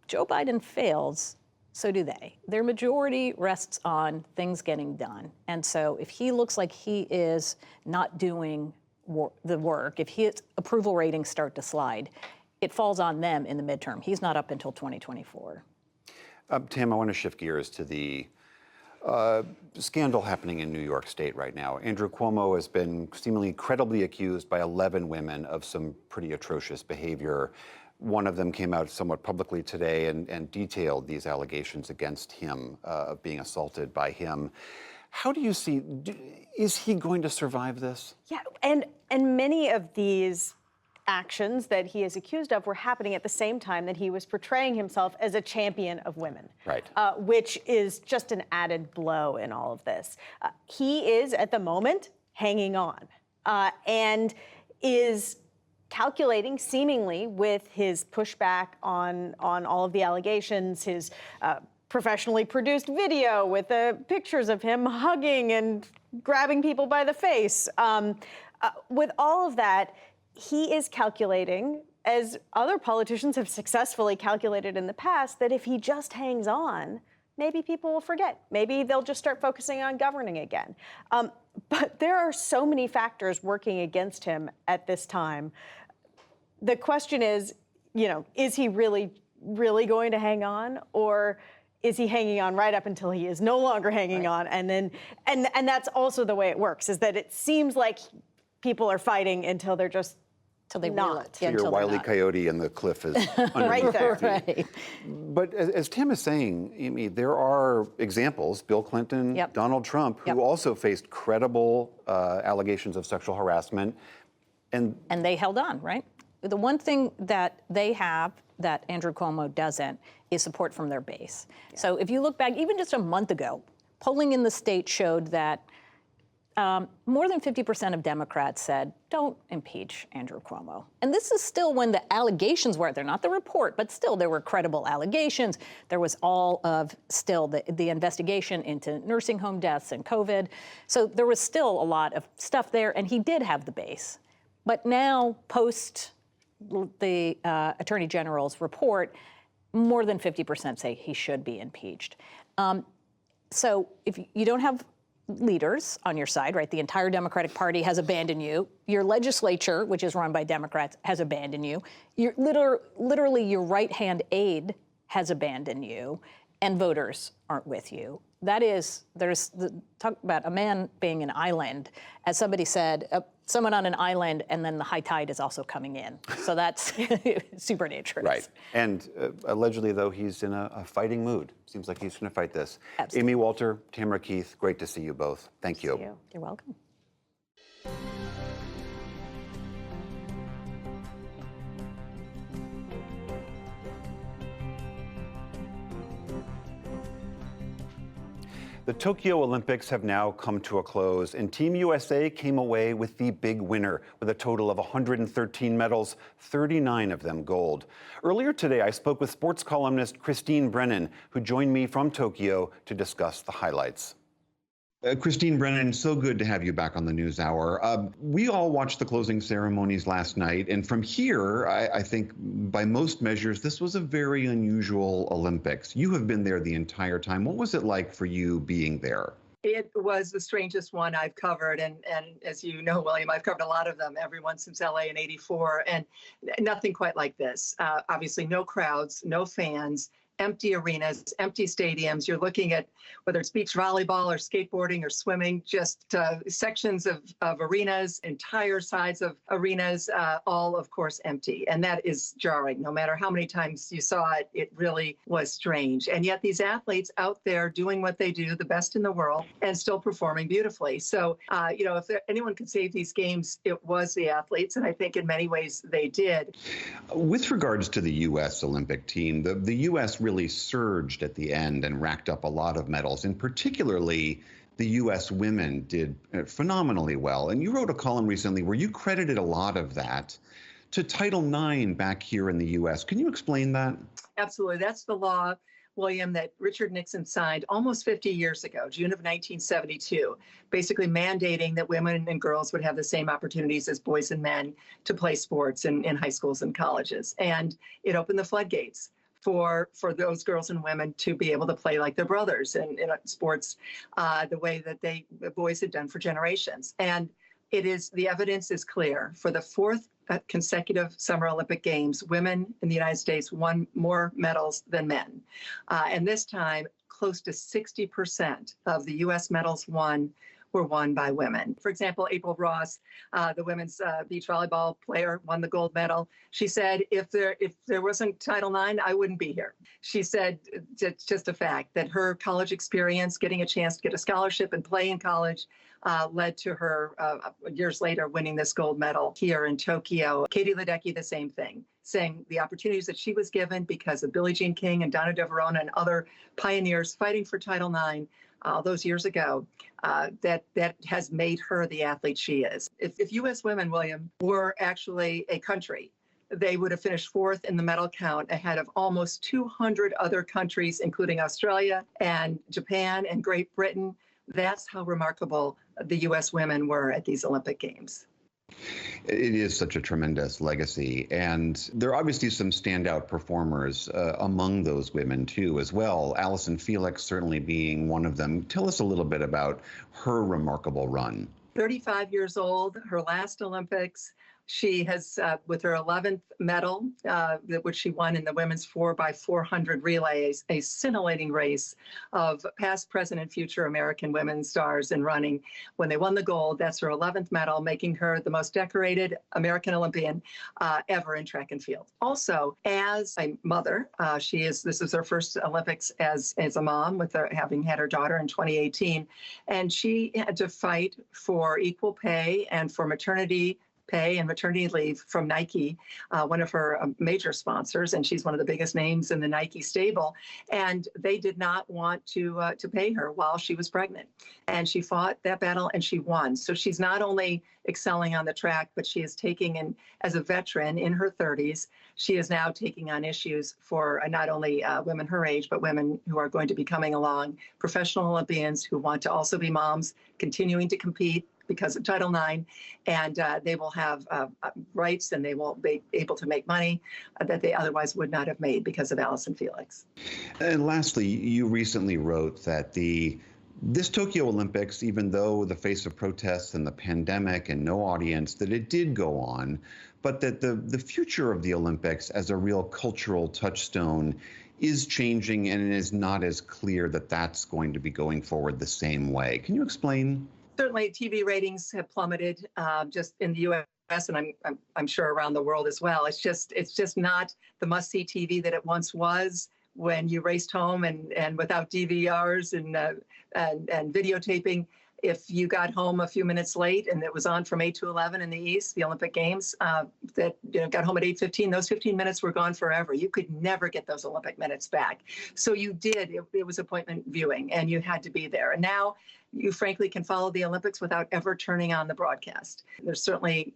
Joe Biden fails, so do they. Their majority rests on things getting done. And so if he looks like he is not doing the work, if his approval ratings start to slide, it falls on them in the midterm. He's not up until 2024. Tim, I want to shift gears to the scandal happening in New York State right now. Andrew Cuomo has been seemingly credibly accused by 11 women of some pretty atrocious behavior. One of them came out somewhat publicly today and detailed these allegations against him of being assaulted by him. How do you see, is he going to survive this? Yeah, and many of these actions that he is accused of were happening at the same time that he was portraying himself as a champion of women, right? Which is just an added blow in all of this. He is, at the moment, hanging on and is calculating, seemingly, with his pushback on all of the allegations, his professionally produced video with the pictures of him hugging and grabbing people by the face. With all of that, he is calculating, as other politicians have successfully calculated in the past, that if he just hangs on, maybe people will forget. Maybe they'll just start focusing on governing again. But there are so many factors working against him at this time. The question is, is he really going to hang on, or is he hanging on right up until he is no longer hanging on? And then, and that's also the way it works, is that it seems like people are fighting until they're just not. So your Wile E. Coyote and the cliff is right there. Right. But as Tim is saying, Amy, there are examples, Bill Clinton, Donald Trump, who also faced credible allegations of sexual harassment. And they held on, right? The one thing that they have that Andrew Cuomo doesn't is support from their base. So if you look back, even just a month ago, polling in the state showed that more than 50% of Democrats said, don't impeach Andrew Cuomo. And this is still when the allegations were, they're not the report, but still there were credible allegations. There was all of still the investigation into nursing home deaths and COVID. So there was still a lot of stuff there, and he did have the base. But now, post the Attorney General's report, more than 50% say he should be impeached. So if you don't have leaders on your side, right? The entire Democratic Party has abandoned you. Your legislature, which is run by Democrats, has abandoned you. Your literally your right-hand aide has abandoned you, and voters aren't with you. That is, talk about a man being an island. As somebody said, someone on an island, and then the high tide is also coming in. So that's super dangerous. Right. And allegedly, though, he's in a fighting mood. Seems like he's going to fight this. Absolutely. Amy Walter, Tamara Keith, great to see you both. Thank you. You're welcome. The Tokyo Olympics have now come to a close, and Team USA came away with the big winner with a total of 113 medals, 39 of them gold. Earlier today, I spoke with sports columnist Christine Brennan, who joined me from Tokyo to discuss the highlights. Christine Brennan, so good to have you back on the NewsHour. We all watched the closing ceremonies last night, and from here, I think by most measures, this was a very unusual Olympics. You have been there the entire time. What was it like for you being there? It was the strangest one I've covered. And as you know, William, I've covered a lot of them, everyone since LA in '84, and nothing quite like this. Obviously, no crowds, no fans, empty arenas, empty stadiums. You're looking at whether it's beach volleyball or skateboarding or swimming, just sections of arenas, entire sides of arenas, all, of course, empty. And that is jarring. No matter how many times you saw it, it really was strange. And yet these athletes out there doing what they do, the best in the world, and still performing beautifully. So, if anyone could save these games, it was the athletes. And I think in many ways they did. With regards to the U.S. Olympic team, the U.S. really surged at the end and racked up a lot of medals, and particularly the U.S. women did phenomenally well. And you wrote a column recently where you credited a lot of that to Title IX back here in the U.S. Can you explain that? Absolutely. That's the law, William, that Richard Nixon signed almost 50 years ago, June of 1972, basically mandating that women and girls would have the same opportunities as boys and men to play sports in high schools and colleges. And it opened the floodgates for those girls and women to be able to play like their brothers in sports the way that the boys had done for generations. And the evidence is clear. For the fourth consecutive Summer Olympic Games, women in the United States won more medals than men. And this time, close to 60% of the U.S. medals were won by women. For example, April Ross, the women's beach volleyball player, won the gold medal. She said, if there wasn't Title IX, I wouldn't be here. She said, it's just a fact that her college experience, getting a chance to get a scholarship and play in college, led to her years later winning this gold medal here in Tokyo. Katie Ledecky, the same thing, saying the opportunities that she was given because of Billie Jean King and Donna DeVerona and other pioneers fighting for Title IX those years ago, that has made her the athlete she is. If U.S. women, William, were actually a country, they would have finished fourth in the medal count ahead of almost 200 other countries, including Australia and Japan and Great Britain. That's how remarkable the U.S. women were at these Olympic Games. It is such a tremendous legacy, and there are obviously some standout performers among those women too as well. Allyson Felix certainly being one of them. Tell us a little bit about her remarkable run. 35 years old, her last Olympics. She has, with her 11th medal, which she won in the women's 4x400 relays, a scintillating race of past, present, and future American women stars in running. When they won the gold, that's her 11th medal, making her the most decorated American Olympian ever in track and field. Also, as a mother, this is her first Olympics as a mom, with having had her daughter in 2018, and she had to fight for equal pay and for maternity pay and maternity leave from Nike, one of her major sponsors, and she's one of the biggest names in the Nike stable. And they did not want to pay her while she was pregnant. And she fought that battle and she won. So she's not only excelling on the track, but she is taking, and as a veteran in her 30s, she is now taking on issues for not only women her age, but women who are going to be coming along, professional Olympians who want to also be moms, continuing to compete because of Title IX, and they will have rights and they will be able to make money that they otherwise would not have made because of Allyson Felix. And lastly, you recently wrote that this Tokyo Olympics, even though the face of protests and the pandemic and no audience, that it did go on, but that the future of the Olympics as a real cultural touchstone is changing, and it is not as clear that that's going to be going forward the same way. Can you explain? Certainly, TV ratings have plummeted just in the U.S. and I'm sure around the world as well. It's just not the must-see TV that it once was when you raced home and without DVRs and videotaping. If you got home a few minutes late and it was on from 8 to 11 in the East, the Olympic Games, that got home at 8:15, those 15 minutes were gone forever. You could never get those Olympic minutes back. So you did. It was appointment viewing, and you had to be there. And now, you frankly can follow the Olympics without ever turning on the broadcast. There's certainly,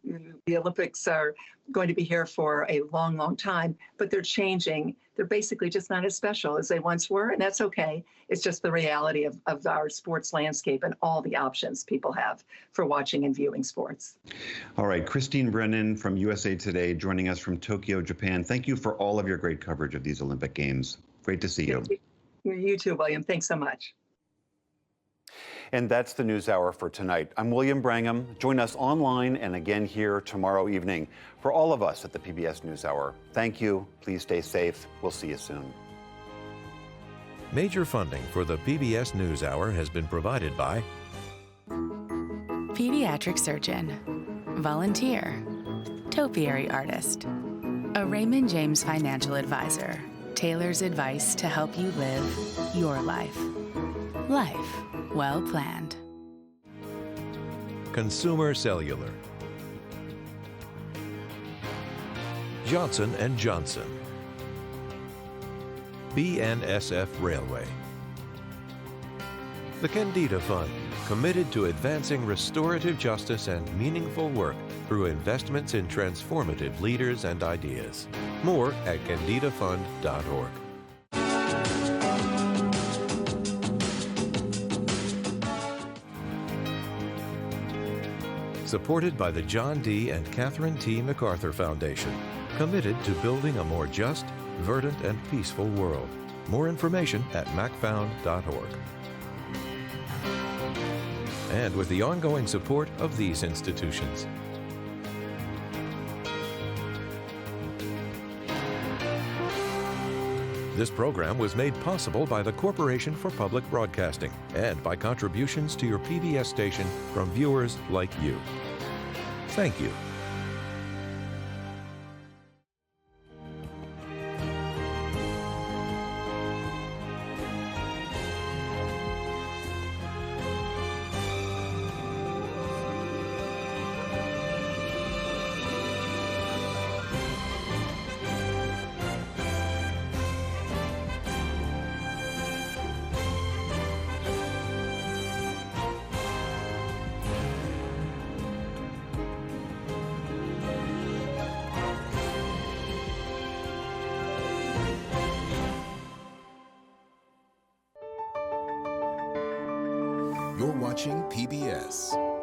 the Olympics are going to be here for a long, long time, but they're changing. They're basically just not as special as they once were, and that's okay. It's just the reality of our sports landscape and all the options people have for watching and viewing sports. All right, Christine Brennan from USA Today joining us from Tokyo, Japan. Thank you for all of your great coverage of these Olympic Games. Great to see you. You too, William. Thanks so much. And that's the NewsHour for tonight. I'm William Brangham. Join us online and again here tomorrow evening. For all of us at the PBS NewsHour, thank you. Please stay safe. We'll see you soon. Major funding for the PBS NewsHour has been provided by Pediatric Surgeon, Volunteer, Topiary Artist, a Raymond James Financial Advisor, tailors advice to help you live your life. Life well planned. Consumer Cellular, Johnson & Johnson, BNSF Railway, the Kendeda Fund, committed to advancing restorative justice and meaningful work through investments in transformative leaders and ideas. More at kendedafund.org. Supported by the John D. and Catherine T. MacArthur Foundation, committed to building a more just, verdant, and peaceful world. More information at macfound.org. And with the ongoing support of these institutions. This program was made possible by the Corporation for Public Broadcasting and by contributions to your PBS station from viewers like you. Thank you. You're watching PBS.